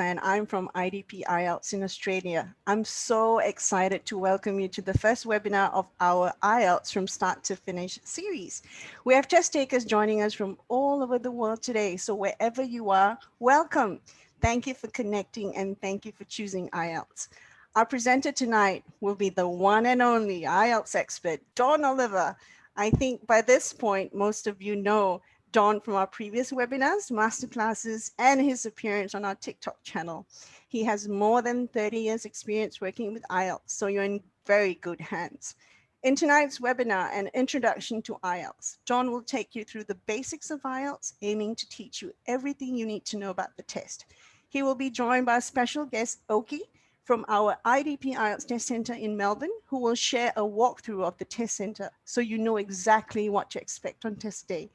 and I'm from IDP IELTS in Australia. I'm so excited to welcome you to the first webinar of our IELTS from Start to Finish series. We have test takers joining us from all over the world today, so wherever you are, welcome. Thank you for connecting and thank you for choosing IELTS. Our presenter tonight will be the one and only IELTS expert, Dawn Oliver. I think by this point, most of you know Don from our previous webinars, masterclasses, and his appearance on our TikTok channel. He has more than 30 years experience working with IELTS, so you're in very good hands. In tonight's webinar, an introduction to IELTS, Don will take you through the basics of IELTS, aiming to teach you everything you need to know about the test. He will be joined by a special guest, Oki, from our IDP IELTS Test Centre in Melbourne, who will share a walkthrough of the test centre so you know exactly what to expect on test day.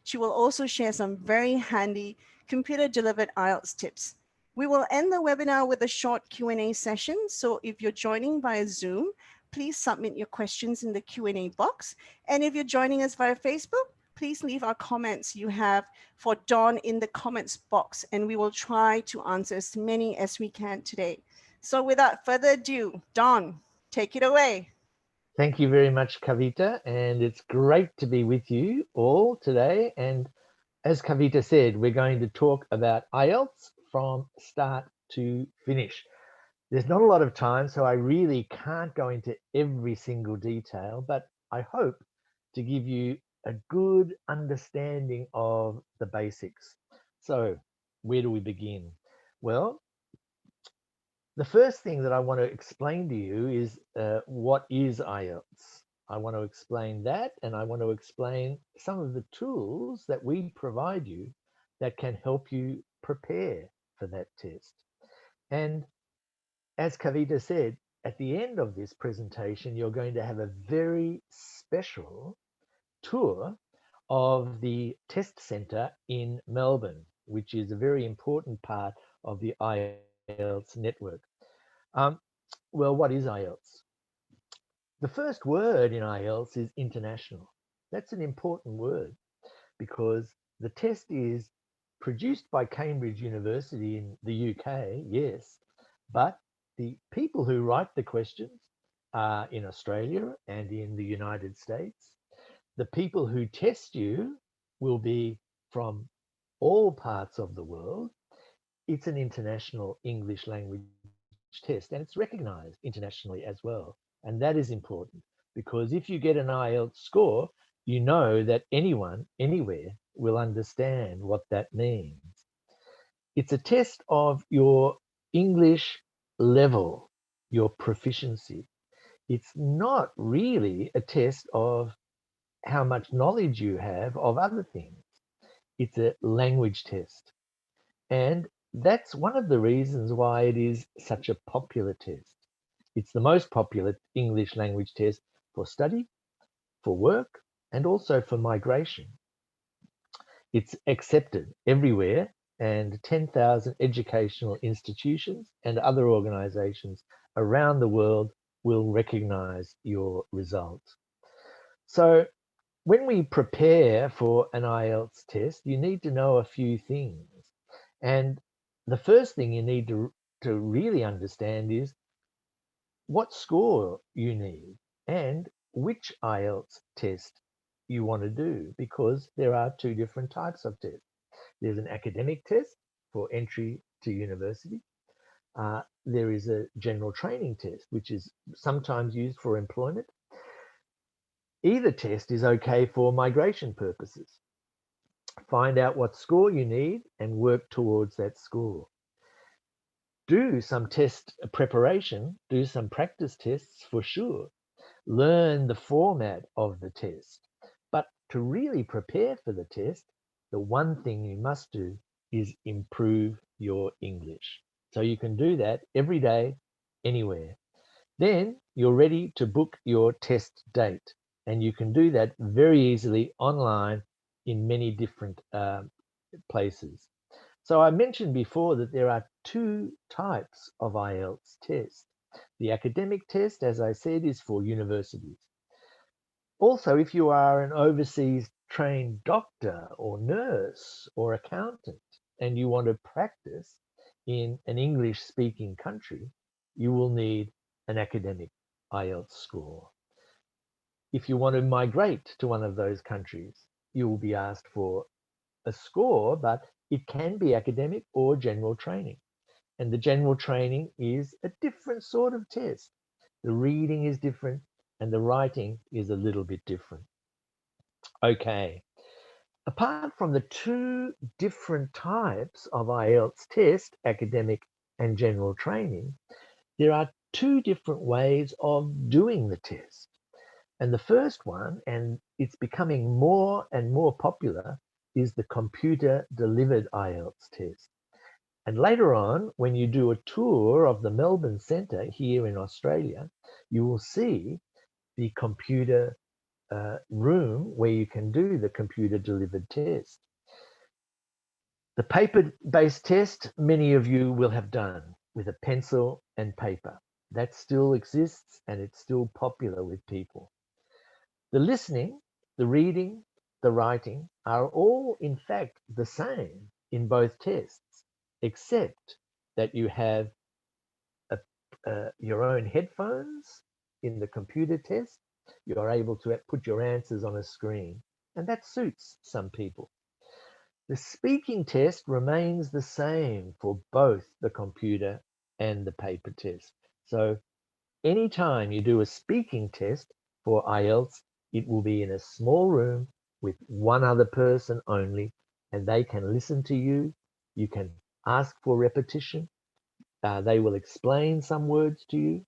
She will also share some very handy computer-delivered IELTS tips. We will end the webinar with a short Q&A session, so if you're joining via Zoom, please submit your questions in the Q&A box. And if you're joining us via Facebook, please leave our comments you have for Dawn in the comments box, and we will try to answer as many as we can today. So without further ado, Dawn, take it away. Thank you very much, Kavita, and it's great to be with you all today. And as Kavita said, we're going to talk about IELTS from start to finish. There's not a lot of time, so I really can't go into every single detail, but I hope to give you a good understanding of the basics. So where do we begin? Well, the first thing that I want to explain to you is what is IELTS. I want to explain that, and I want to explain some of the tools that we provide you that can help you prepare for that test. And as Kavita said, at the end of this presentation, you're going to have a very special tour of the test centre in Melbourne, which is a very important part of the IELTS network. Um, well, what is IELTS? The first word in IELTS is international. That's an important word because the test is produced by Cambridge University in the UK, yes, but the people who write the questions are in Australia and in the United States. The people who test you will be from all parts of the world. It's an international English language test, and it's recognized internationally as well. And that is important because if you get an IELTS score, you know that anyone, anywhere will understand what that means. It's a test of your English level, your proficiency. It's not really a test of how much knowledge you have of other things. It's a language test. And that's one of the reasons why it is such a popular test. It's the most popular English language test for study, for work, and also for migration. It's accepted everywhere, and 10,000 educational institutions and other organizations around the world will recognize your result. So when we prepare for an IELTS test, you need to know a few things. And the first thing you need to really understand is what score you need and which IELTS test you want to do, because there are two different types of tests. There's an academic test for entry to university. There is a general training test, which is sometimes used for employment. Either test is okay for migration purposes. Find out what score you need and work towards that score. Do some test preparation, do some practice tests for sure. Learn the format of the test. But to really prepare for the test, the one thing you must do is improve your English. So you can do that every day, anywhere. Then you're ready to book your test date. And you can do that very easily online in many different places. So I mentioned before that there are two types of IELTS test. The academic test, as I said, is for universities. Also, if you are an overseas trained doctor or nurse or accountant and you want to practice in an English-speaking country, you will need an academic IELTS score. If you want to migrate to one of those countries, you will be asked for a score, but it can be academic or general training. And the general training is a different sort of test. The reading is different and the writing is a little bit different. Okay. Apart from the two different types of IELTS test, academic and general training, there are two different ways of doing the test. And the first one, and it's becoming more and more popular, is the computer delivered IELTS test. And later on, when you do a tour of the Melbourne Centre here in Australia, you will see the computer room where you can do the computer delivered test. The paper-based test, many of you will have done with a pencil and paper. That still exists and it's still popular with people. The listening, the reading, the writing are all in fact the same in both tests, except that you have your own headphones in the computer test. You are able to put your answers on a screen, and that suits some people. The speaking test remains the same for both the computer and the paper test. So anytime you do a speaking test for IELTS, it will be in a small room with one other person only, and they can listen to you. You can ask for repetition. They will explain some words to you.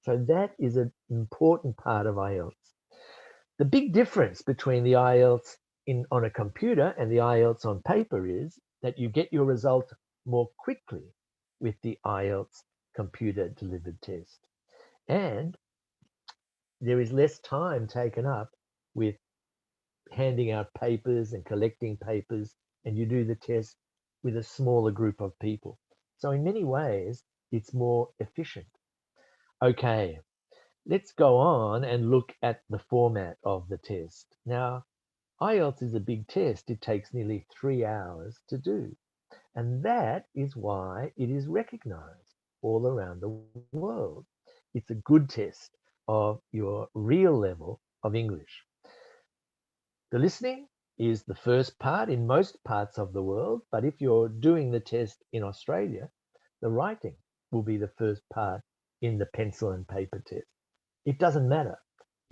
So that is an important part of IELTS. The big difference between the IELTS on a computer and the IELTS on paper is that you get your result more quickly with the IELTS computer delivered test. And there is less time taken up with handing out papers and collecting papers, and you do the test with a smaller group of people. So in many ways, it's more efficient. Okay, let's go on and look at the format of the test. Now, IELTS is a big test. It takes nearly 3 hours to do. And that is why it is recognized all around the world. It's a good test of your real level of English. The listening is the first part in most parts of the world, but if you're doing the test in Australia, the writing will be the first part in the pencil and paper test. It doesn't matter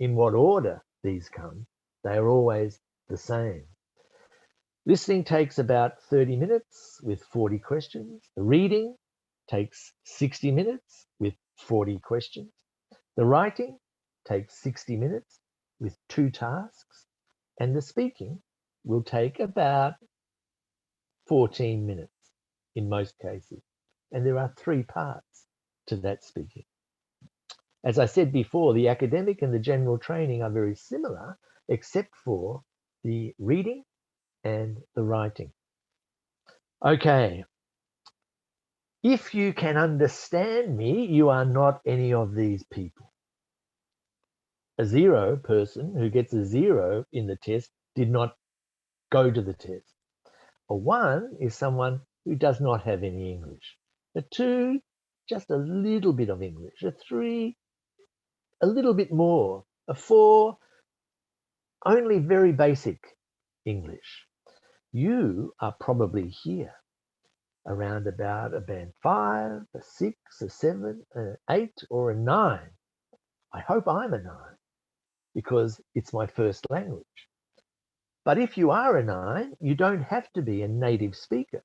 in what order these come, they are always the same. Listening takes about 30 minutes with 40 questions. The reading takes 60 minutes with 40 questions. The writing takes 60 minutes with 2 tasks. And the speaking will take about 14 minutes in most cases. And there are 3 parts to that speaking. As I said before, the academic and the general training are very similar, except for the reading and the writing. Okay. If you can understand me, you are not any of these people. A 0 person who gets a 0 in the test did not go to the test. A 1 is someone who does not have any English. A 2, just a little bit of English. A 3, a little bit more. A 4, only very basic English. You are probably here, around about a band 5, a 6, a 7, an 8, or a 9. I hope I'm a 9 because it's my first language. But if you are a 9, you don't have to be a native speaker.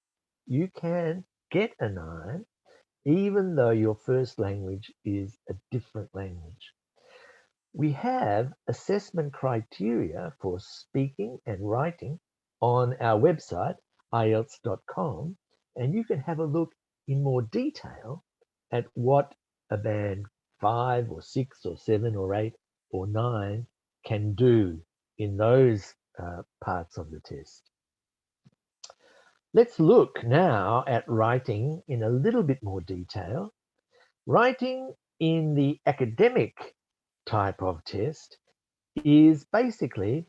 You can get a 9 even though your first language is a different language. We have assessment criteria for speaking and writing on our website, IELTS.com, and you can have a look in more detail at what a band 5 or 6 or 7 or 8 or 9 can do in those parts of the test. Let's look now at writing in a little bit more detail. Writing in the academic type of test is basically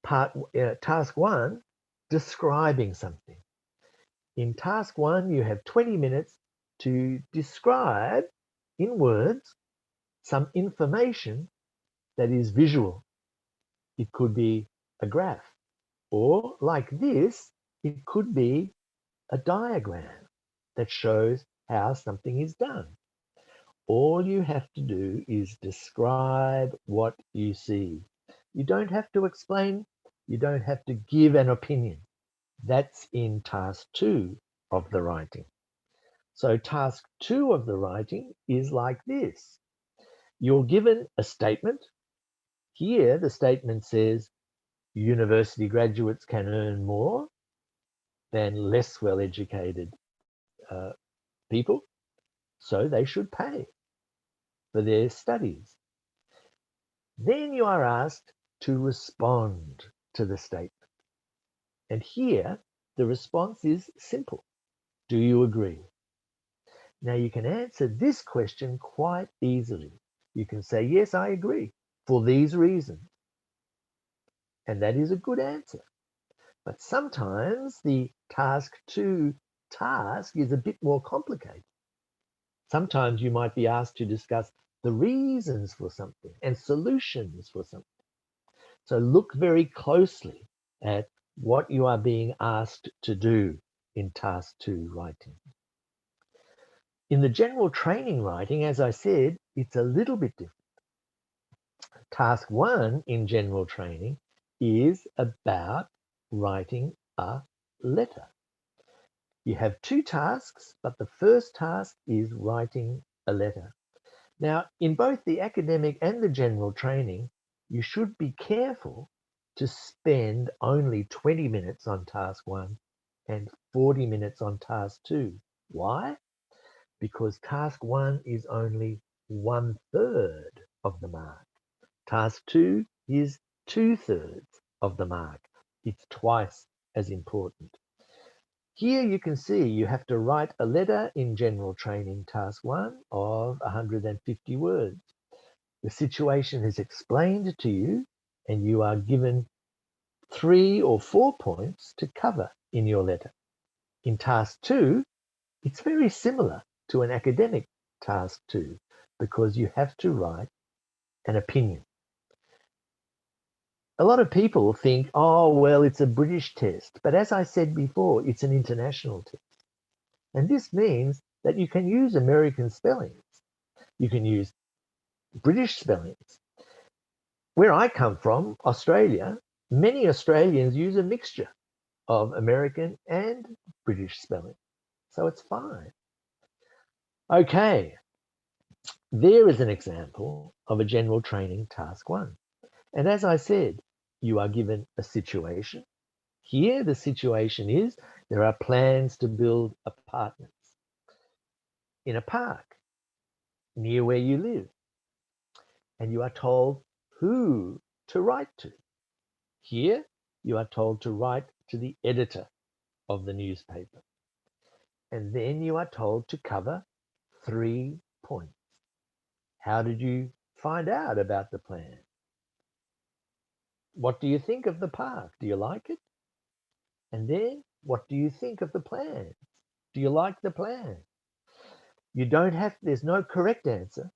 task 1, describing something. In task 1, you have 20 minutes to describe in words some information that is visual. It could be a graph, or like this, it could be a diagram that shows how something is done. All you have to do is describe what you see. You don't have to explain, you don't have to give an opinion. That's in task 2 of the writing. So task 2 of the writing is like this. You're given a statement. Here, the statement says, university graduates can earn more than less well-educated people, so they should pay for their studies. Then you are asked to respond to the statement. And here, the response is simple. Do you agree? Now, you can answer this question quite easily. You can say, yes, I agree, for these reasons. And that is a good answer. But sometimes the task 2 task is a bit more complicated. Sometimes you might be asked to discuss the reasons for something and solutions for something. So look very closely at what you are being asked to do in task 2 writing. In the general training writing, as I said, it's a little bit different. Task 1 in general training is about writing a letter. You have 2 tasks, but the first task is writing a letter. Now, in both the academic and the general training, you should be careful to spend only 20 minutes on task 1 and 40 minutes on task 2. Why? Because task 1 is only 1/3 of the mark. Task 2 is 2/3 of the mark. It's twice as important. Here you can see you have to write a letter in general training task 1 of 150 words. The situation is explained to you and you are given 3 or 4 points to cover in your letter. In task 2, it's very similar to an academic task 2 because you have to write an opinion. A lot of people think, oh, well, it's a British test. But as I said before, it's an international test. And this means that you can use American spellings. You can use British spellings. Where I come from, Australia, many Australians use a mixture of American and British spelling. So it's fine. Okay, there is an example of a general training task 1. And as I said, you are given a situation. Here, the situation is there are plans to build apartments in a park near where you live. And you are told who to write to. Here, you are told to write to the editor of the newspaper. And then you are told to cover 3 points. How did you find out about the plan? What do you think of the park? Do you like it? And then, what do you think of the plans? Do you like the plan? You don't have, there's no correct answer.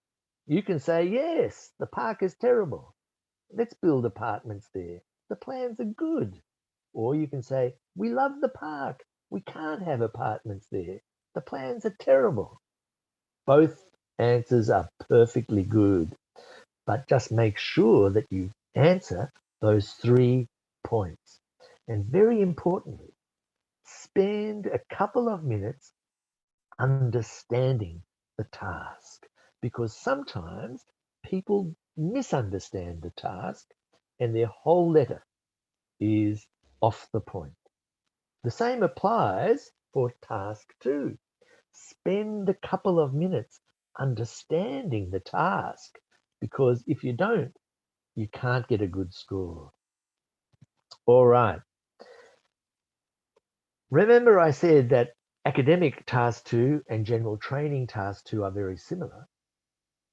You can say, yes, the park is terrible. Let's build apartments there. The plans are good. Or you can say, we love the park. We can't have apartments there. The plans are terrible. Both answers are perfectly good, but just make sure that you answer those 3 points. And very importantly, spend a couple of minutes understanding the task, because sometimes people misunderstand the task and their whole letter is off the point. The same applies for task 2. Spend a couple of minutes understanding the task, because if you don't, you can't get a good score. All right. Remember I said that academic task 2 and general training task 2 are very similar.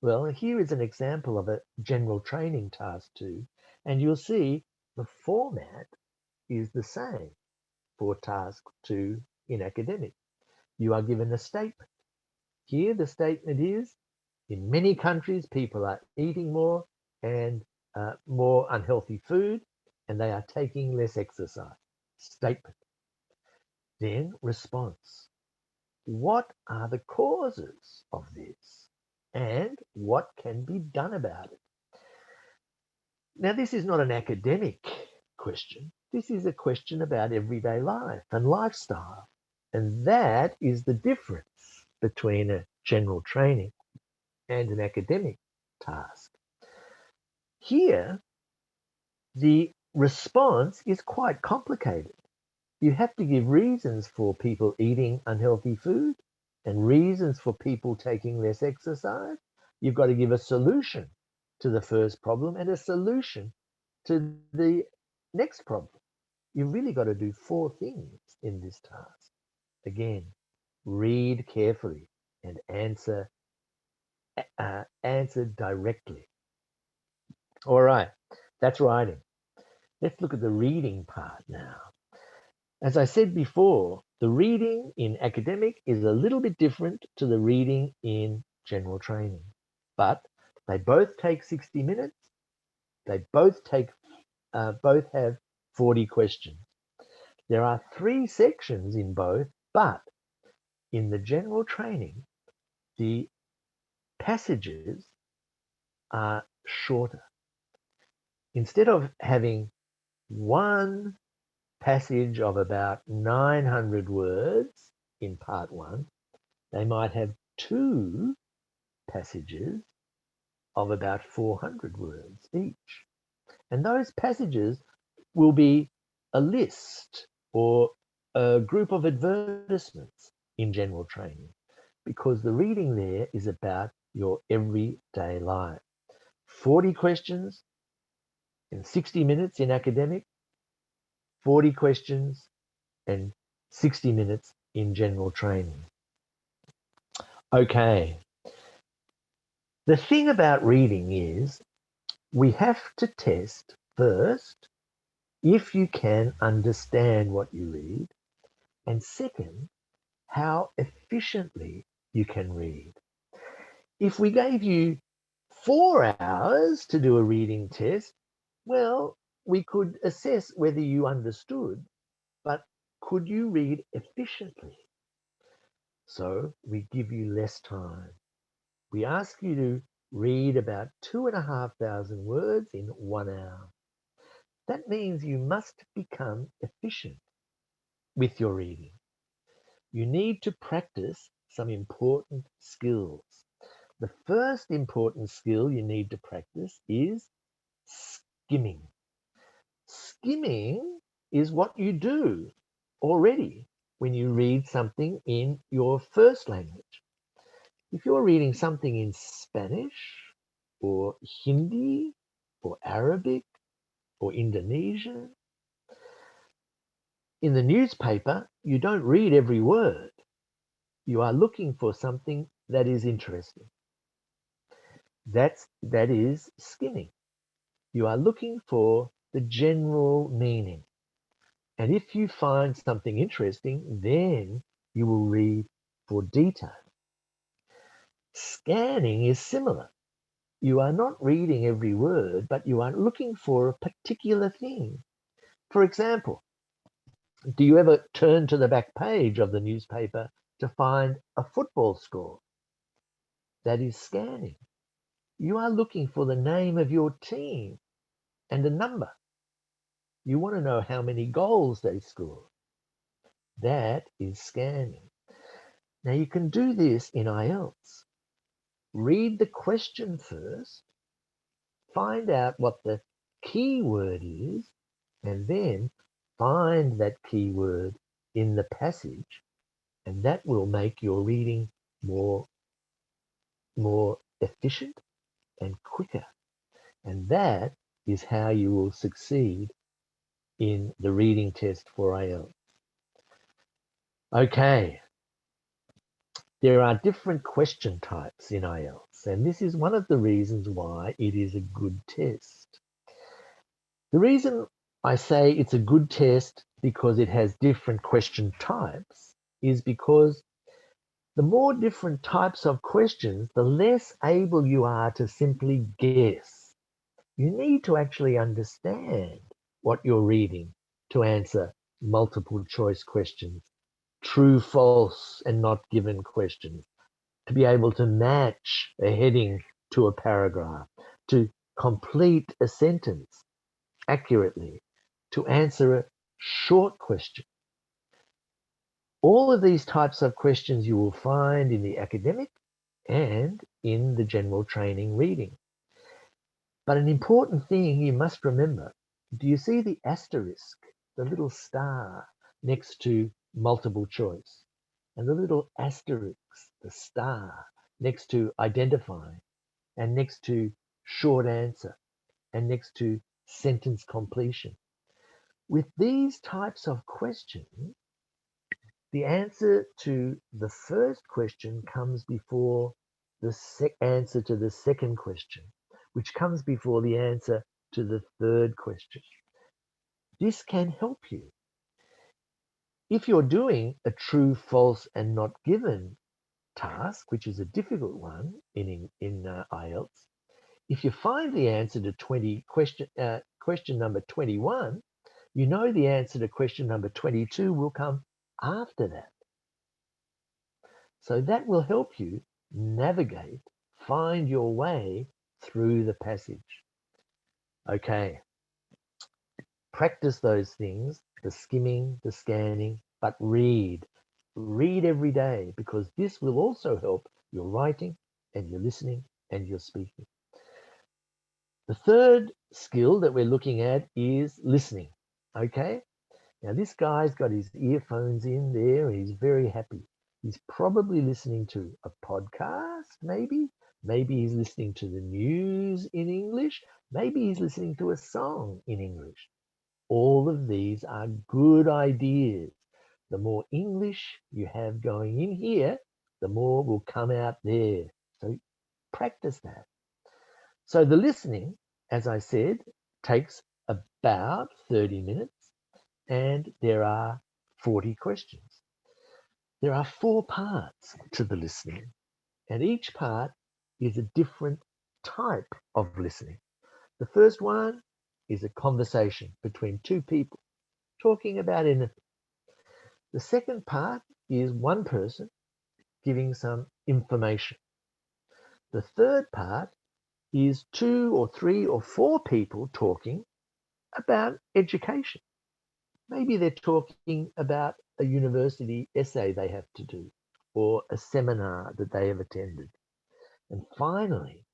Well, here is an example of a general training task 2, and you'll see the format is the same for task 2 in academic. You are given a statement. Here, the statement is, in many countries, people are eating more and more unhealthy food, and they are taking less exercise. Statement. Then response. What are the causes of this? And what can be done about it? Now, this is not an academic question. This is a question about everyday life and lifestyle. And that is the difference between a general training and an academic task. Here, the response is quite complicated. You have to give reasons for people eating unhealthy food and reasons for people taking less exercise. You've got to give a solution to the first problem and a solution to the next problem. You've really got to do 4 things in this task. Again, read carefully and answer directly. All right, that's writing. Let's look at the reading part now. As I said before, the reading in academic is a little bit different to the reading in general training, but they both take 60 minutes. They both have 40 questions. There are 3 sections in both, but in the general training, the passages are shorter. Instead of having one passage of about 900 words in part 1, they might have 2 passages of about 400 words each. And those passages will be a list or a group of advertisements in general training, because the reading there is about your everyday life. 40 questions in 60 minutes in academic, 40 questions and 60 minutes in general training. Okay. The thing about reading is we have to test first if you can understand what you read, and second, how efficiently you can read. If we gave you 4 hours to do a reading test, well, we could assess whether you understood, but could you read efficiently? So we give you less time. We ask you to read about 2,500 words in 1 hour. That means you must become efficient with your reading. You need to practice some important skills. The first important skill you need to practice is skimming. Skimming is what you do already when you read something in your first language. If you're reading something in Spanish or Hindi or Arabic or Indonesian, in the newspaper, you don't read every word. You are looking for something that is interesting. That is skimming. You are looking for the general meaning. And if you find something interesting, then you will read for detail. Scanning is similar. You are not reading every word, but you are looking for a particular thing. For example, do you ever turn to the back page of the newspaper to find a football score? That is scanning. You are looking for the name of your team and a number. You want to know how many goals they score. That is scanning. Now you can do this in IELTS. Read the question first, find out what the key word is, and then find that key word in the passage, and that will make your reading more efficient and quicker. And that is how you will succeed in the reading test for IELTS. Okay, there are different question types in IELTS, and this is one of the reasons why it is a good test. The reason I say it's a good test because it has different question types is because the more different types of questions, the less able you are to simply guess. You need to actually understand what you're reading to answer multiple choice questions, true, false, and not given questions, to be able to match a heading to a paragraph, to complete a sentence accurately, to answer a short question. All of these types of questions you will find in the academic and in the general training reading. But an important thing you must remember, do you see the asterisk, the little star next to multiple choice? And the little asterisk, the star next to identifying, and next to short answer, and next to sentence completion. With these types of questions, the answer to the first question comes before the answer to the second question, which comes before the answer to the third question. This can help you. If you're doing a true, false, and not given task, which is a difficult one in IELTS, if you find the answer to question number 21, you know the answer to question number 22 will come after that. So that will help you navigate, find your way through the passage. Okay, practice those things, the skimming, the scanning, but read. Read every day, because this will also help your writing and your listening and your speaking. The third skill that we're looking at is listening. Okay, now this guy's got his earphones in there and he's very happy. He's probably listening to a podcast, maybe. Maybe he's listening to the news in English. Maybe he's listening to a song in English. All of these are good ideas. The more English you have going in here, the more will come out there. So practice that. So the listening, as I said, takes about 30 minutes and there are 40 questions. There are 4 parts to the listening, and each part is a different type of listening. The first one is a conversation between 2 people talking about anything. The second part is one person giving some information. The third part is 2 or 3 or 4 people talking about education. Maybe they're talking about a university essay they have to do or a seminar that they have attended. And finally,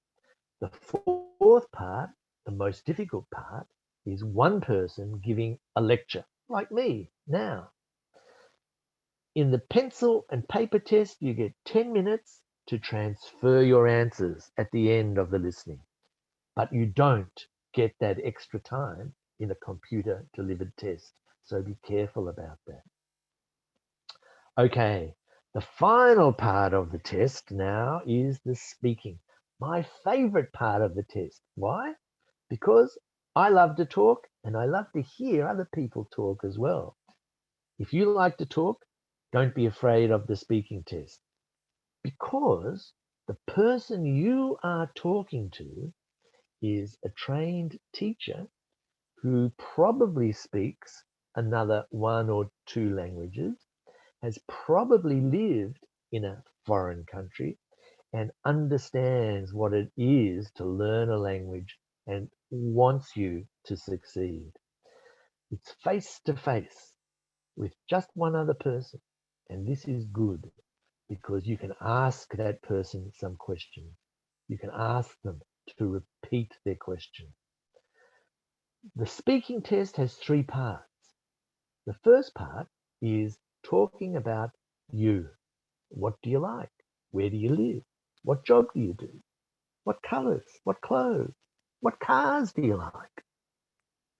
the fourth part, the most difficult part, is one person giving a lecture, like me now. In the pencil and paper test, you get 10 minutes to transfer your answers at the end of the listening, but you don't get that extra time in a computer delivered test. So be careful about that. Okay, the final part of the test now is the speaking. My favorite part of the test. Why? Because I love to talk and I love to hear other people talk as well. If you like to talk, don't be afraid of the speaking test, because the person you are talking to is a trained teacher who probably speaks another 1 or 2 languages, has probably lived in a foreign country and understands what it is to learn a language and wants you to succeed. It's face to face with just one other person. And this is good because you can ask that person some questions. You can ask them to repeat their question. The speaking test has 3 parts. The first part is talking about you. What do you like? Where do you live? What job do you do? What colors? What clothes? What cars do you like?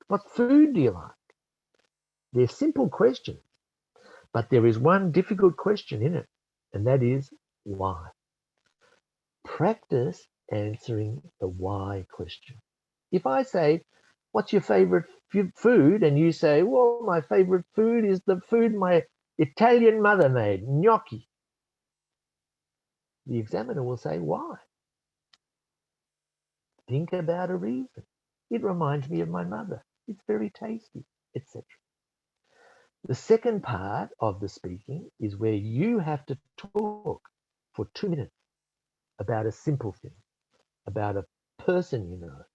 What food do you like? They're simple questions, but there is one difficult question in it, and that is why. Practice answering the why question. If I say, what's your favorite food? And you say, well, my favorite food is the food my Italian mother made gnocchi. The examiner will say, why? Think about a reason. It reminds me of my mother. It's very tasty, etc. The second part of the speaking is where you have to talk for 2 minutes about a simple thing, about a person you know,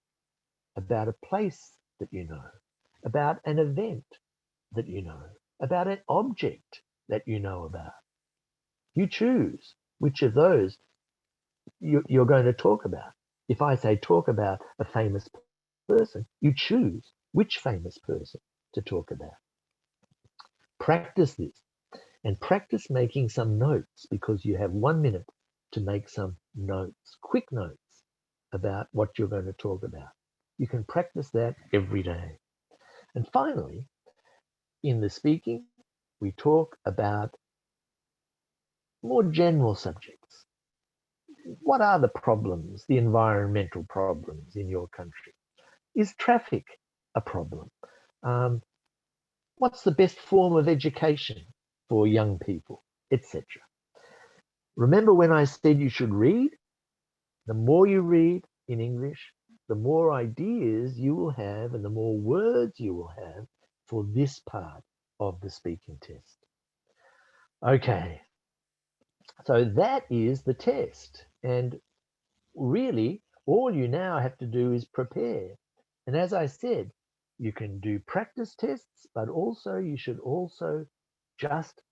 about a place that you know, about an event that you know, about an object that you know about. You choose which of those you're going to talk about. If I say talk about a famous person, you choose which famous person to talk about. Practice this and practice making some notes, because you have 1 minute to make some notes, quick notes about what you're going to talk about. You can practice that every day. And finally, in the speaking, we talk about more general subjects. What are the problems, the environmental problems in your country? Is traffic a problem? What's the best form of education for young people, etc. Remember when I said you should read? The more you read in English, the more ideas you will have and the more words you will have for this part of the speaking test. Okay, so that is the test. And really, all you now have to do is prepare. And as I said, you can do practice tests, but also you should also just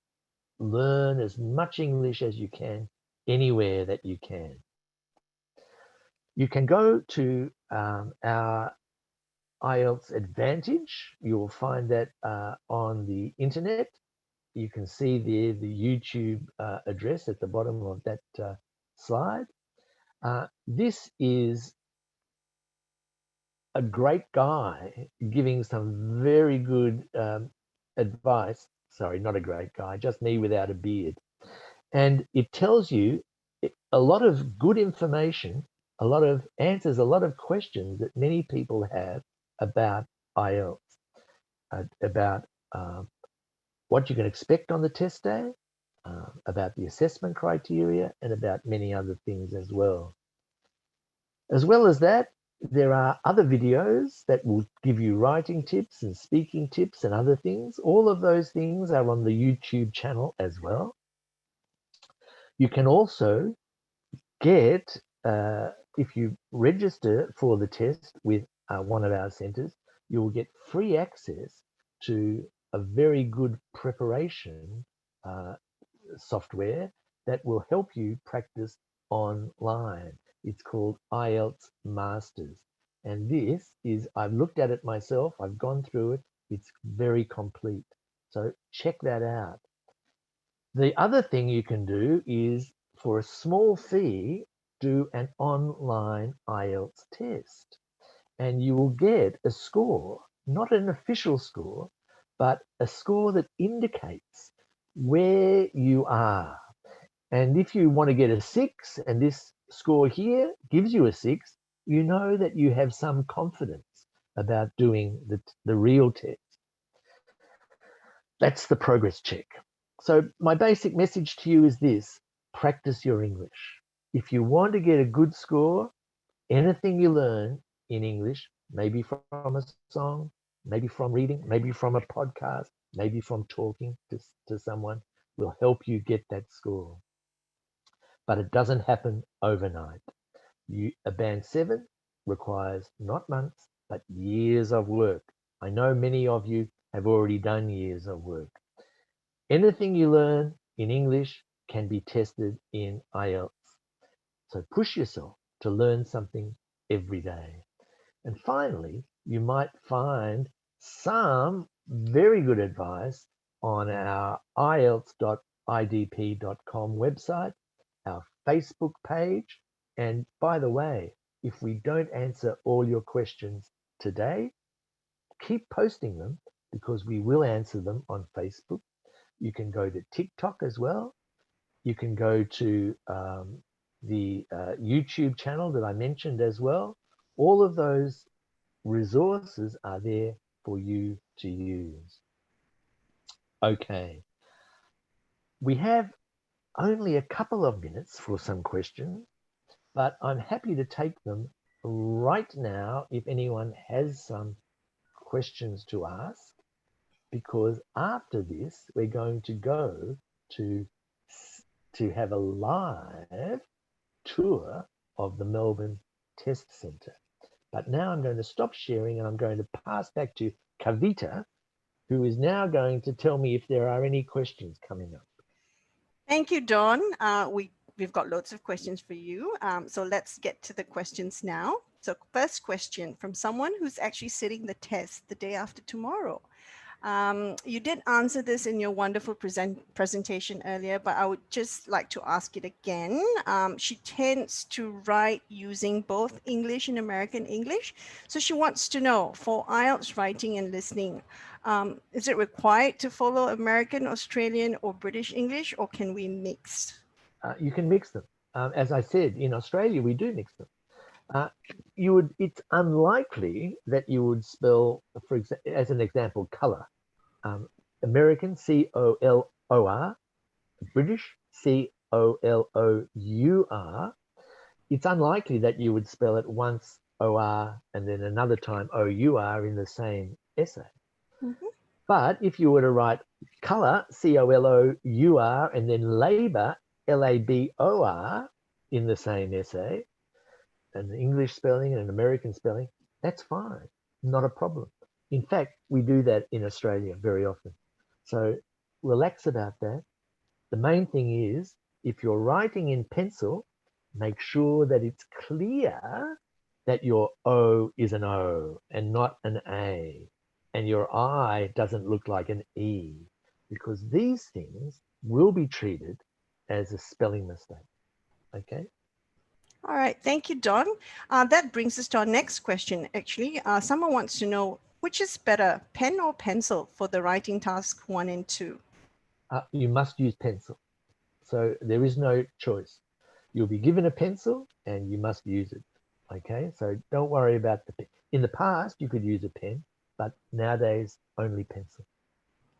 learn as much English as you can anywhere that you can. You can go to our IELTS Advantage. You'll find that on the internet. You can see there the YouTube address at the bottom of that slide. This is a great guy giving some very good advice. Sorry, not a great guy, just me without a beard. And it tells you a lot of good information, a lot of answers, a lot of questions that many people have about IELTS, about what you can expect on the test day, about the assessment criteria, and about many other things as well. As well as that, there are other videos that will give you writing tips and speaking tips and other things. All of those things are on the YouTube channel as well. You can also get, if you register for the test with one of our centres, you will get free access to a very good preparation software that will help you practice online. It's called IELTS Masters. And this is, I've looked at it myself, I've gone through it, it's very complete. So check that out. The other thing you can do is, for a small fee, do an online IELTS test. And you will get a score, not an official score, but a score that indicates where you are. And if you want to get a 6 and this score here gives you a 6, you know that you have some confidence about doing the real test. That's the progress check. So my basic message to you is this: practice your English. If you want to get a good score, anything you learn in English, maybe from a song, maybe from reading, maybe from a podcast, maybe from talking to someone, will help you get that score. But it doesn't happen overnight. A band 7 requires not months, but years of work. I know many of you have already done years of work. Anything you learn in English can be tested in IELTS. So push yourself to learn something every day. And finally, you might find some very good advice on our IELTS.idp.com website, our Facebook page. And by the way, if we don't answer all your questions today, keep posting them, because we will answer them on Facebook. You can go to TikTok as well. You can go to the YouTube channel that I mentioned as well. All of those resources are there for you to use. Okay. We have only a couple of minutes for some questions, but I'm happy to take them right now if anyone has some questions to ask, because after this, we're going to go to have a live tour of the Melbourne Test Centre. But now I'm going to stop sharing and I'm going to pass back to Kavita, who is now going to tell me if there are any questions coming up. Thank you, Don. We've got loads of questions for you. So let's get to the questions now. So first question from someone who's actually sitting the test the day after tomorrow. You did answer this in your wonderful presentation earlier, but I would just like to ask it again. She tends to write using both English and American English. So she wants to know, for IELTS writing and listening, is it required to follow American, Australian, or British English, or can we mix? You can mix them. As I said, in Australia, we do mix them. It's unlikely that you would spell, as an example, color. American, C-O-L-O-R, British, C-O-L-O-U-R. It's unlikely that you would spell it once O-R and then another time O-U-R in the same essay. Mm-hmm. But if you were to write color, C-O-L-O-U-R, and then labor, L-A-B-O-R, in the same essay, an English spelling and an American spelling, that's fine, not a problem. In fact, we do that in Australia very often. So relax about that. The main thing is, if you're writing in pencil, make sure that it's clear that your O is an O and not an A, and your I doesn't look like an E, because these things will be treated as a spelling mistake. Okay? All right, thank you, Don. That brings us to our next question, actually. Someone wants to know, which is better, pen or pencil for the writing task 1 and 2? You must use pencil. So there is no choice. You'll be given a pencil and you must use it. Okay, so don't worry about the pen. In the past, you could use a pen, but nowadays, only pencil.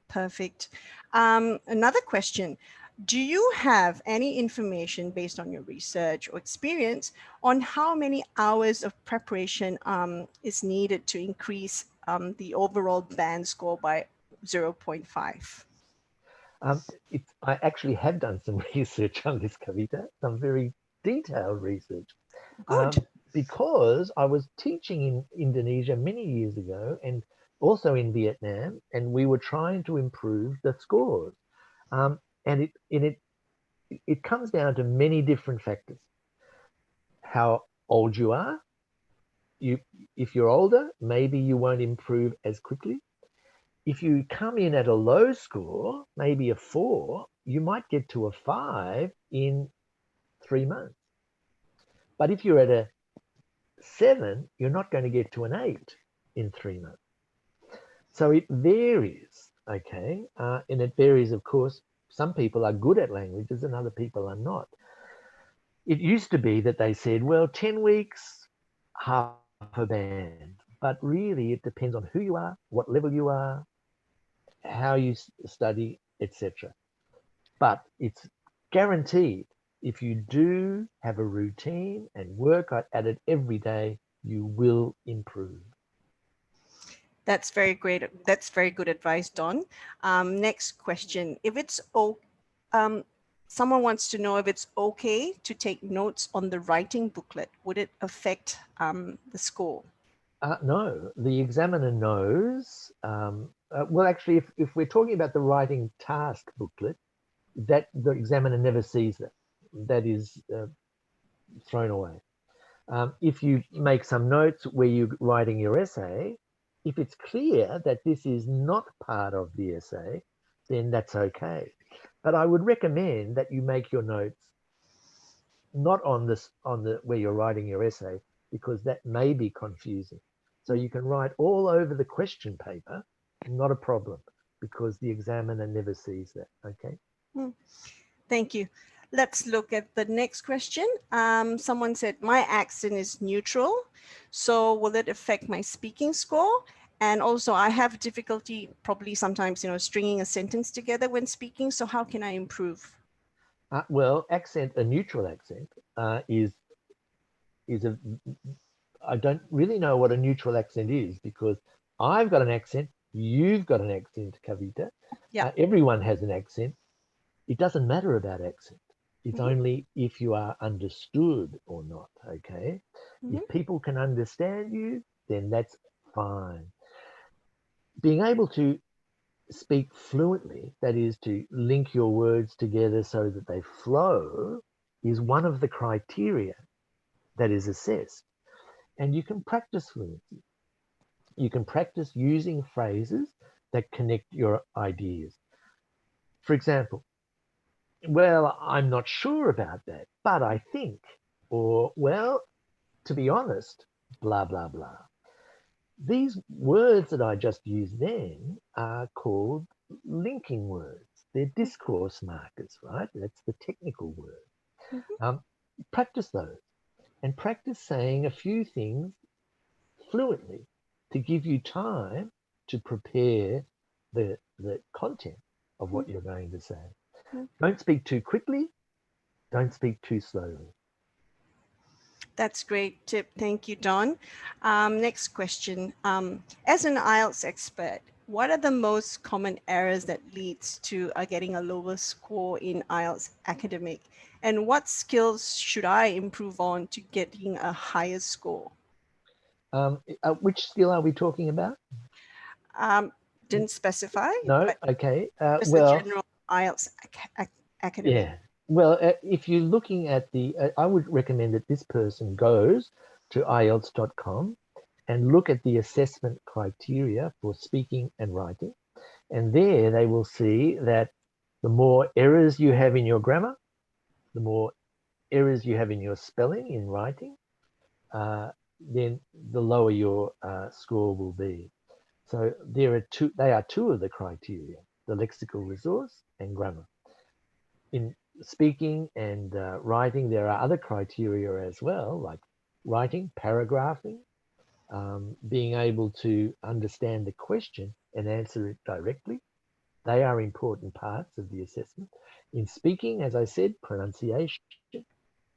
Perfect. Another question. Do you have any information based on your research or experience on how many hours of preparation is needed to increase the overall band score by 0.5? I actually have done some research on this, Kavita, some very detailed research. Good. Because I was teaching in Indonesia many years ago and also in Vietnam, and we were trying to improve the scores. And it comes down to many different factors. How old you are. If you're older, maybe you won't improve as quickly. If you come in at a low score, maybe a 4, you might get to a 5 in 3 months. But if you're at a 7, you're not going to get to an 8 in 3 months. So it varies, okay? And it varies, of course. Some people are good at languages and other people are not. It used to be that they said, well, 10 weeks, half a band. But really, it depends on who you are, what level you are, how you study, etc. But it's guaranteed, if you do have a routine and work at it every day, you will improve. That's very great. That's very good advice, Don. Next question. If it's someone wants to know if it's okay to take notes on the writing booklet. Would it affect the score? No, the examiner knows. Well, actually, if we're talking about the writing task booklet, that the examiner never sees that. That is thrown away. If you make some notes where you're writing your essay, if it's clear that this is not part of the essay, then that's okay. But I would recommend that you make your notes not on the where you're writing your essay, because that may be confusing. So you can write all over the question paper, not a problem, because the examiner never sees that. Okay. Thank you. Let's look at the next question. Someone said, my accent is neutral, so will it affect my speaking score? And also I have difficulty probably sometimes, stringing a sentence together when speaking. So how can I improve? Well, accent, a neutral accent, is a. I don't really know what a neutral accent is because I've got an accent, you've got an accent, Kavita. Yeah. Everyone has an accent. It doesn't matter about accent. It's Mhm, only if you are understood or not. Okay. mhm, If people can understand you, then that's fine. Being able to speak fluently, that is to link your words together so that they flow, is one of the criteria that is assessed. And you can practice fluency. You can practice using phrases that connect your ideas. For example, well, I'm not sure about that, but I think, or well, to be honest, blah, blah, blah. These words that I just used then are called linking words. They're discourse markers, right? That's the technical word. mhm. Um, Practice those and practice saying a few things fluently to give you time to prepare the content of what you're going to say. Mhm. Don't speak too quickly, don't speak too slowly. That's great tip. Thank you, Don. Next question. As an IELTS expert, what are the most common errors that leads to getting a lower score in IELTS academic? And what skills should I improve on to getting a higher score? Which skill are we talking about? Um, didn't specify, No? but Okay. just the Well, general IELTS academic. yeah. Well, if you're looking at I would recommend that this person goes to IELTS.com and look at the assessment criteria for speaking and writing. And there they will see that the more errors you have in your grammar, the more errors you have in your spelling in writing, then the lower your score will be. So they are two of the criteria, the lexical resource and grammar. In speaking and writing, there are other criteria as well, like writing, paragraphing, being able to understand the question and answer it directly. They are important parts of the assessment. In speaking, as I said, pronunciation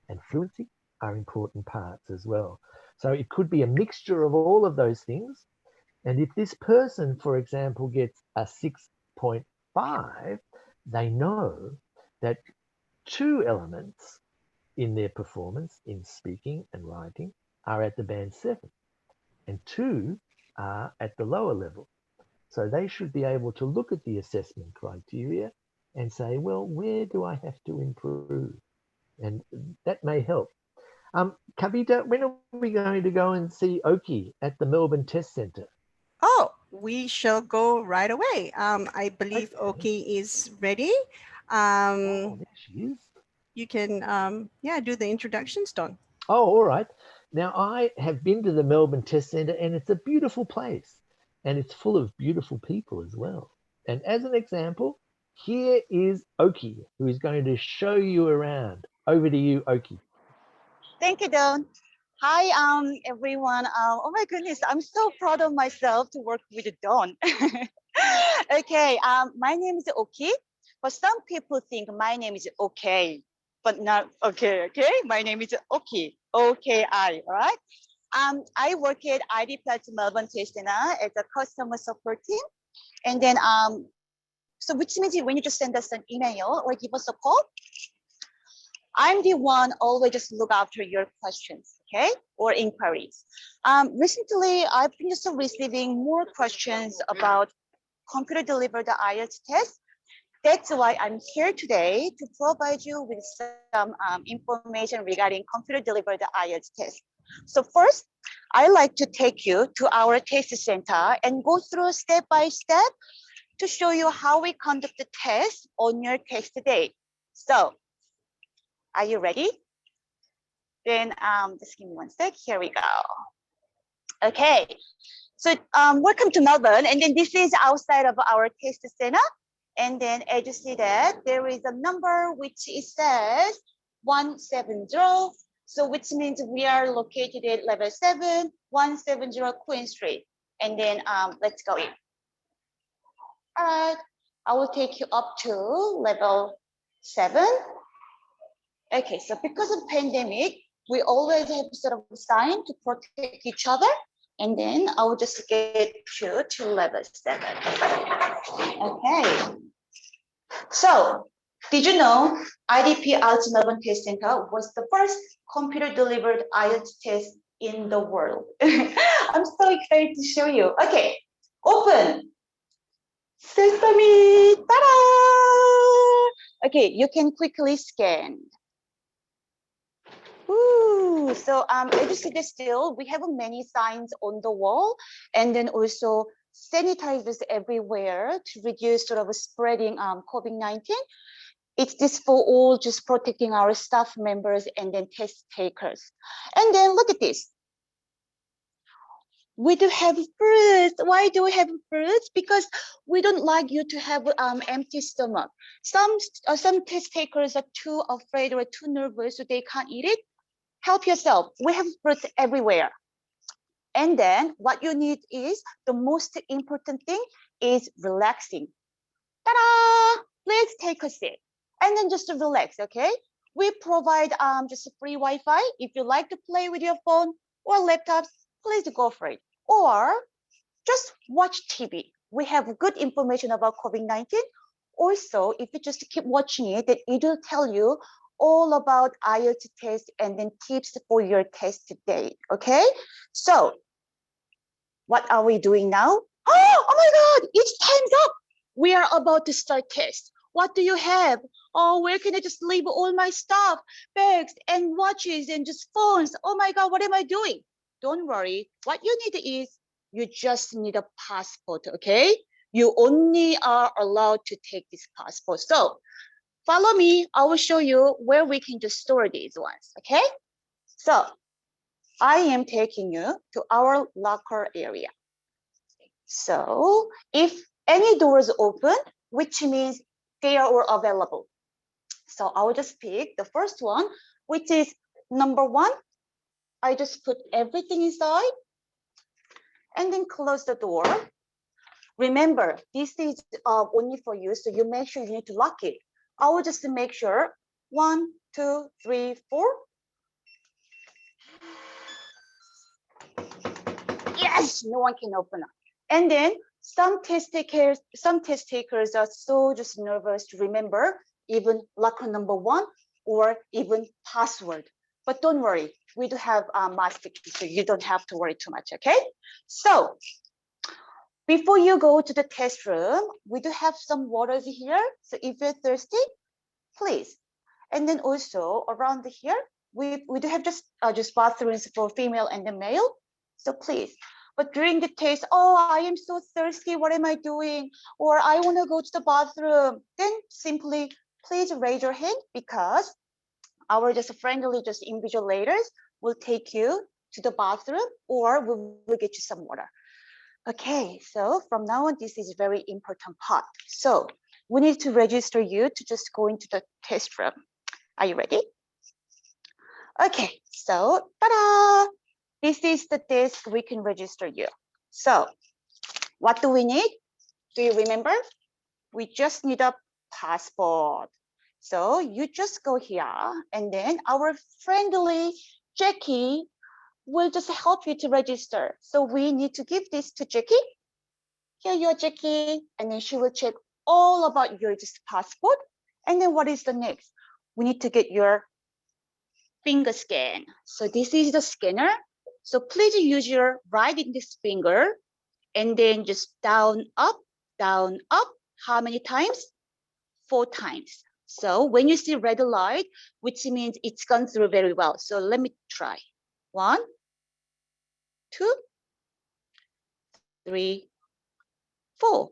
and fluency are important parts as well. So it could be a mixture of all of those things. And if this person, for example, gets a 6.5, they know that two elements in their performance in speaking and writing are at the band 7 and two are at the lower level. So they should be able to look at the assessment criteria and say, well, where do I have to improve? And that may help. Kavita, when are we going to go and see Oki at the Melbourne Test Centre? Oh, we shall go right away. I believe Okay. Oki is ready. Oh, Um, there she is. you can, yeah, do the introductions, Don. Oh, all right. Now, I have been to the Melbourne Test Centre and it's a beautiful place and it's full of beautiful people as well. And as an example, here is Oki, who is going to show you around. Over to you, Oki. Thank you, Don. Hi, everyone. Oh my goodness, I'm so proud of myself to work with Don. Okay, my name is Oki, but some people think my name is okay, but not okay. Okay, my name is Oki, OKI. All right. I work at IDP IELTS Melbourne Test Centre as a customer support team, and then so which means when you just send us an email or give us a call, I'm the one always just look after your questions, okay, or inquiries. Recently, I've been just receiving more questions about computer delivered IELTS test. That's why I'm here today to provide you with some information regarding computer delivered IELTS test. So first, I like to take you to our test center and go through step by step to show you how we conduct the test on your test day. So, are you ready? Then just give me one sec. Here we go. Okay. So welcome to Melbourne. And then this is outside of our test center. And then as you see that there is a number which it says 170. So which means we are located at level 7, 170 Queen Street. and then let's go in. All right, I will take you up to level 7. Okay, so because of pandemic, we always have sort of a sign to protect each other. And then I will just get you to level 7. Okay. So, did you know IDP IELTS Melbourne Test Centre was the first computer-delivered IELTS test in the world? I'm so excited to show you. Okay, open. Sesame, ta-da! Okay, you can quickly scan. Ooh, so as you see this still, we have many signs on the wall, and then also sanitizers everywhere to reduce sort of spreading COVID-19. It's this for all, just protecting our staff members and then test takers. And then look at this. We do have fruits. Why do we have fruits? Because we don't like you to have empty stomach. Some test takers are too afraid or too nervous, so they can't eat it. Help yourself. We have fruits everywhere. And then what you need is, the most important thing is relaxing. Ta-da! Please take a seat. And then just relax, okay? We provide just a free Wi-Fi. If you like to play with your phone or laptops, please go for it. Or just watch TV. We have good information about COVID-19. Also, if you just keep watching it, then it will tell you all about IELTS test and then tips for your test today, okay? So, what are we doing now? Oh my God, it's time's up. We are about to start test. What do you have? Oh, where can I just leave all my stuff, bags and watches and just phones? Oh my God, what am I doing? Don't worry, what you need is, you just need a passport, okay? You only are allowed to take this passport. So, follow me, I will show you where we can just store these ones, okay? So, I am taking you to our locker area. So, if any doors open, which means they are all available. So, I will just pick the first one, which is number 1. I just put everything inside and then close the door. Remember, this is only for you, so you make sure you need to lock it. I will just make sure 1, 2, 3, 4. Yes, no one can open up. And then some test takers are so just nervous to remember even locker number 1 or even password. But don't worry, we do have mask, so you don't have to worry too much, okay? So before you go to the test room, we do have some waters here. So if you're thirsty, please. And then also around here, we do have just bathrooms for female and the male. So please. But during the test, oh, I am so thirsty. What am I doing? Or I want to go to the bathroom. Then simply, please raise your hand, because our just friendly just invigilators will take you to the bathroom, or we will get you some water. Okay, so from now on, this is a very important part. So we need to register you to just go into the test room. Are you ready? Okay, so ta-da! This is the desk we can register you. So what do we need? Do you remember? We just need a passport. So you just go here, and then our friendly Jackie will just help you to register. So we need to give this to Jackie. Here you are, Jackie. And then she will check all about your just passport. And then what is the next? We need to get your finger scan. So this is the scanner. So please use your right index finger and then just down, up. How many times? 4 times. So when you see red light, which means it's gone through very well. So let me try. 1, 2, 3, 4.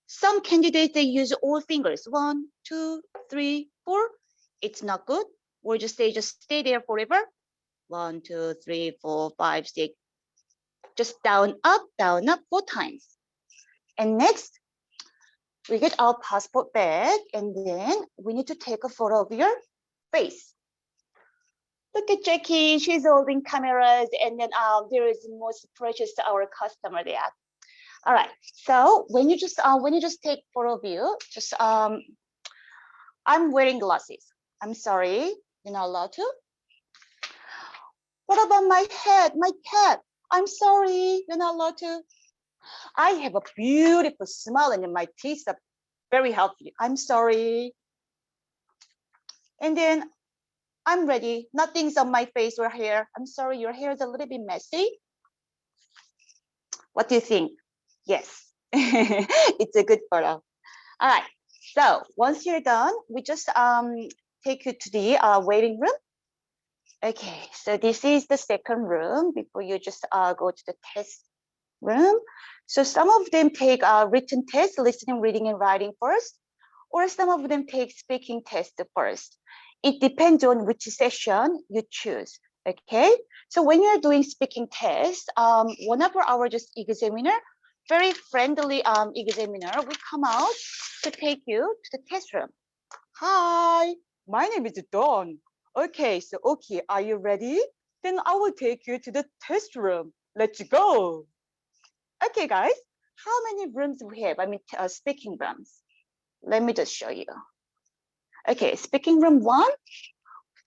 Some candidates, they use all fingers. 1, 2, 3, 4. It's not good. Or just they just stay there forever. 1, 2, 3, 4, 5, 6. Just down, up, 4 times. And next, we get our passport bag, and then we need to take a photo of your face. Look at Jackie, she's holding cameras, and then there is most precious to our customer there. All right, so when you just take photo view, just I'm wearing glasses. I'm sorry, you're not allowed to. What about my head, my cap? I'm sorry, you're not allowed to. I have a beautiful smile and my teeth are very healthy. I'm sorry. And then I'm ready. Nothing's on my face or hair. I'm sorry, your hair is a little bit messy. What do you think? Yes, it's a good photo. All right, so once you're done, we just take you to the waiting room. Okay, so this is the second room before you just go to the test room. So some of them take written test, listening, reading, and writing first, or some of them take speaking test first. It depends on which session you choose. Okay, so when you're doing speaking test, one of our just examiner, very friendly examiner, will come out to take you to the test room. Hi, my name is Dawn. Okay, so okay, are you ready? Then I will take you to the test room. Let's go. Okay, guys, how many rooms we have? I mean, speaking rooms. Let me just show you. Okay, speaking room 1.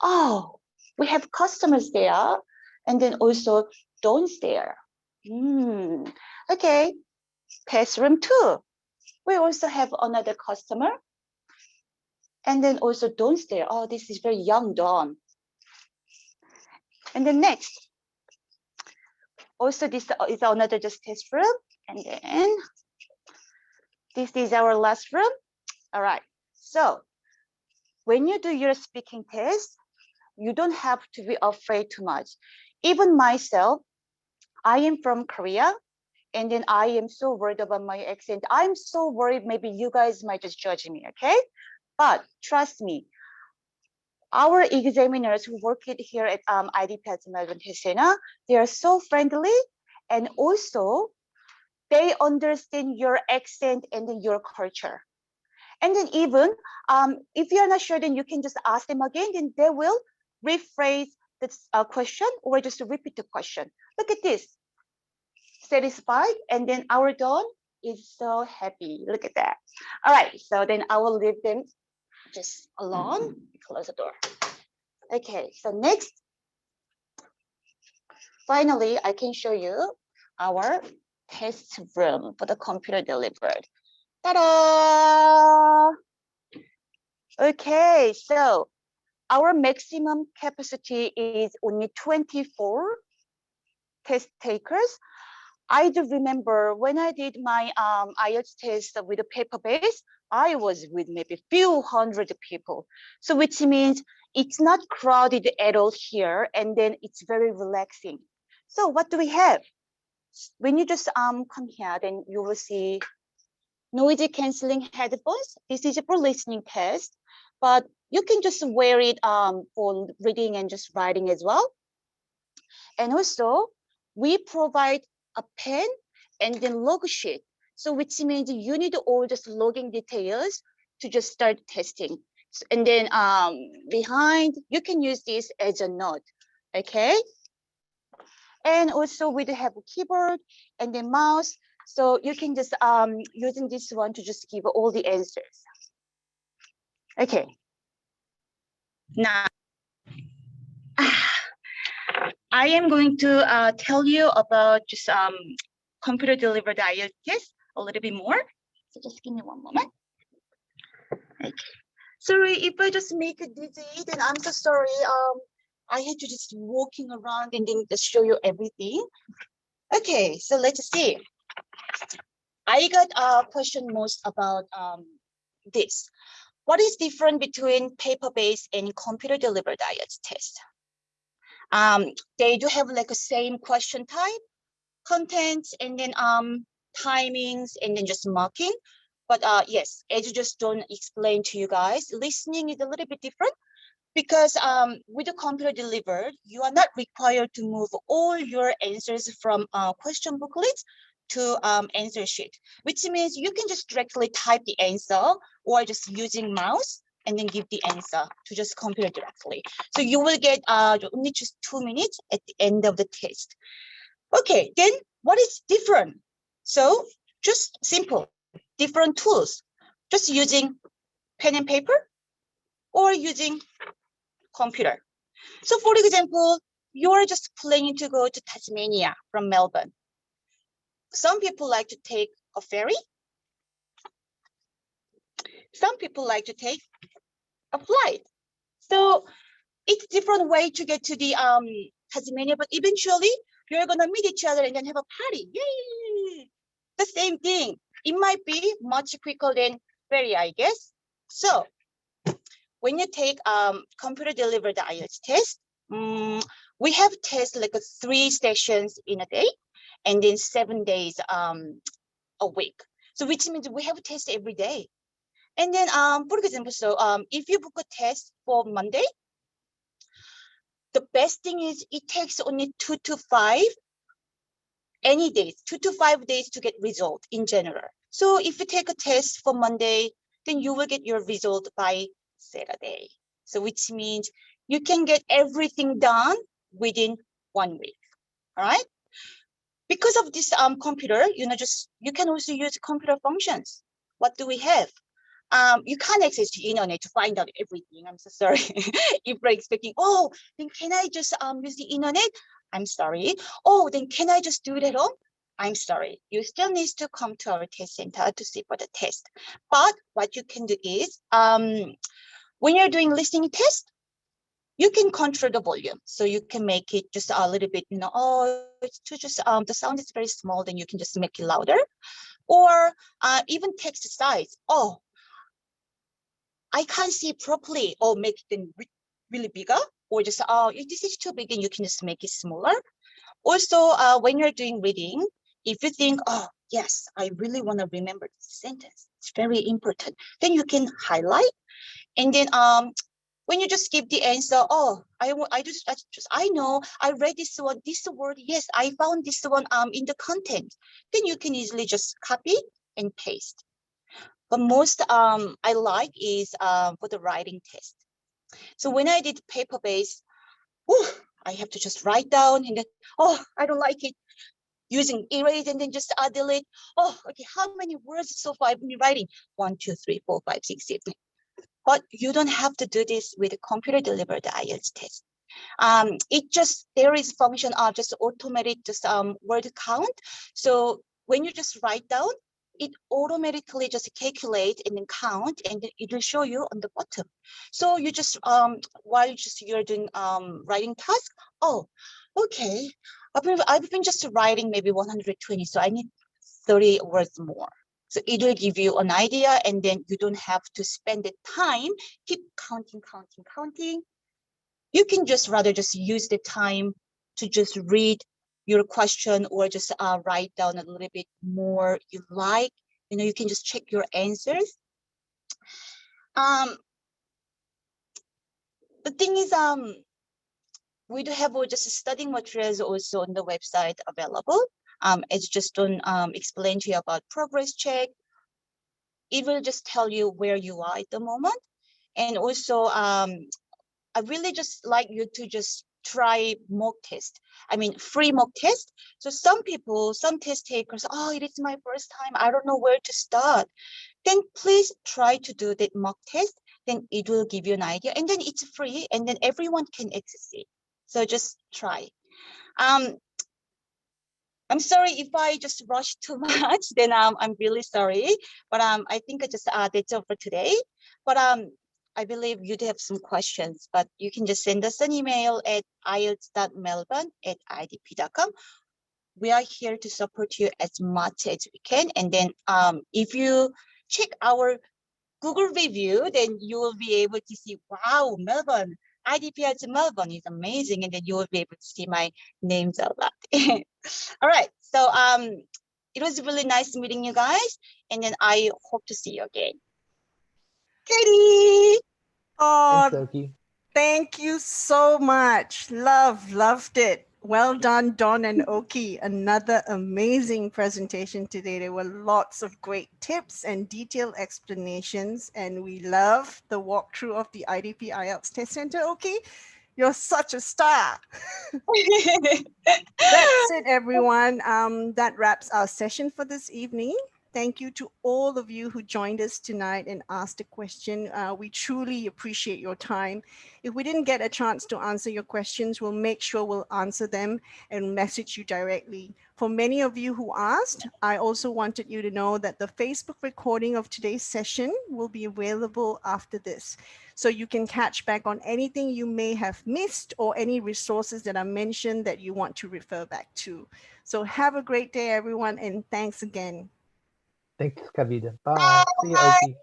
Oh, we have customers there, and then also Dawn's there. Okay, test room 2. We also have another customer, and then also Dawn's there. Oh, this is very young Dawn. And then next, also this is another just test room, and then this is our last room. All right, so when you do your speaking test, you don't have to be afraid too much. Even myself, I am from Korea, and then I am so worried about my accent. I'm so worried maybe you guys might just judge me, okay? But trust me, our examiners who work here at IDP IELTS Melbourne Test Centre, they are so friendly, and also they understand your accent and then your culture. And then even if you're not sure, then you can just ask them again, then they will rephrase the question or just repeat the question. Look at this, satisfied, and then our Dawn is so happy. Look at that. All right, so then I will leave them just alone. Close the door. Okay, so next, finally, I can show you our test room for the computer delivered. Ta-da! Okay, so our maximum capacity is only 24 test takers. I do remember when I did my IELTS test with a paper base, I was with maybe few hundred people. So which means it's not crowded at all here, and then it's very relaxing. So what do we have? When you just come here, then you will see noise cancelling headphones. This is for listening test, but you can just wear it for reading and just writing as well. And also, we provide a pen and then log sheet. So which means you need all just logging details to just start testing. And then behind, you can use this as a note, okay? And also we do have a keyboard and then mouse. So you can just using this one to just give all the answers. Okay. Now, I am going to tell you about just computer delivered IELTS test a little bit more. So just give me one moment. Okay. Sorry if I just make it dizzy, then I'm so sorry. I had to just walking around and then just show you everything. Okay, so let's see. I got a question most about this. What is different between paper-based and computer delivered IELTS test? They do have like a same question type, contents, and then timings, and then just marking. But yes, as you just don't explain to you guys, listening is a little bit different because with the computer delivered, you are not required to move all your answers from question booklets to answer sheet, which means you can just directly type the answer or just using mouse and then give the answer to just computer directly. So you will get only just 2 minutes at the end of the test. Okay, then what is different? So just simple, different tools, just using pen and paper or using computer. So for example, you're just planning to go to Tasmania from Melbourne. Some people like to take a ferry. Some people like to take a flight. So it's different way to get to the Tasmania, but eventually you're gonna meet each other and then have a party. Yay! The same thing. It might be much quicker than ferry, I guess. So when you take computer delivered IELTS test, we have tests like 3 sessions in a day, and then 7 days a week. So which means we have tests every day. And then for example, so if you book a test for Monday, the best thing is it takes only 2 to 5 any days, 2 to 5 days to get result in general. So if you take a test for Monday, then you will get your result by Saturday. So which means you can get everything done within 1 week. All right. Because of this computer, you can also use computer functions. What do we have? You can't access the internet to find out everything. I'm so sorry. If you're expecting, oh, then can I just use the internet? I'm sorry. Oh, then can I just do it at home? I'm sorry. You still need to come to our test center to sit for the test. But what you can do is, when you're doing listening test, you can control the volume. So you can make it just a little bit, oh, it's too just, the sound is very small, then you can just make it louder. Or even text size. Oh, I can't see properly, or make them really bigger, or just, if this is too big, and you can just make it smaller. Also, when you're doing reading, if you think, oh, yes, I really want to remember this sentence, it's very important, then you can highlight. And then when you just give the answer, oh, I know, I read this word, yes, I found this one in the content, then you can easily just copy and paste. But most I like is for the writing test. So when I did paper-based, I have to just write down, and then, oh, I don't like it. Using erase and then just delete. Oh, okay, how many words so far I've been writing? 1, 2, 3, 4, 5, 6, 7. But you don't have to do this with a computer delivered IELTS test. There is function of just automatic just word count. So when you just write down, it automatically just calculate and then count, and then it will show you on the bottom. So you just while you're doing writing task, oh, okay, I've been just writing maybe 120, so I need 30 words more. So it will give you an idea, and then you don't have to spend the time keep counting. You can just rather just use the time to just read your question, or just write down a little bit more you like. You can just check your answers. The thing is, we do have just studying materials also on the website available. It's just don't explain to you about progress check. It will just tell you where you are at the moment. And also, I really just like you to just try mock test. I mean, free mock test. So some test takers, oh, it is my first time, I don't know where to start. Then please try to do that mock test. Then it will give you an idea, and then it's free, and then everyone can access it. So just try. I'm sorry if I just rushed too much, then I'm really sorry. But I think I just that's all for today. But I believe you do have some questions, but you can just send us an email at ielts.melbourne@idp.com. We are here to support you as much as we can. And then if you check our Google review, then you will be able to see, wow, Melbourne, IDP IELTS Melbourne is amazing. And then you will be able to see my names a lot. All right, so it was really nice meeting you guys, and then I hope to see you again. Katie! Oh, Thanks, Oki. thank you so much. Loved it. Well done, Don and Oki. Another amazing presentation today. There were lots of great tips and detailed explanations, and we love the walkthrough of the IDP IELTS Test Centre. Oki, you're such a star. That's it, everyone. That wraps our session for this evening. Thank you to all of you who joined us tonight and asked a question. We truly appreciate your time. If we didn't get a chance to answer your questions, we'll make sure we'll answer them and message you directly. For many of you who asked, I also wanted you to know that the Facebook recording of today's session will be available after this. So you can catch back on anything you may have missed or any resources that are mentioned that you want to refer back to. So have a great day, everyone, and thanks again. Thanks, Kavita. Bye. See you, Oki.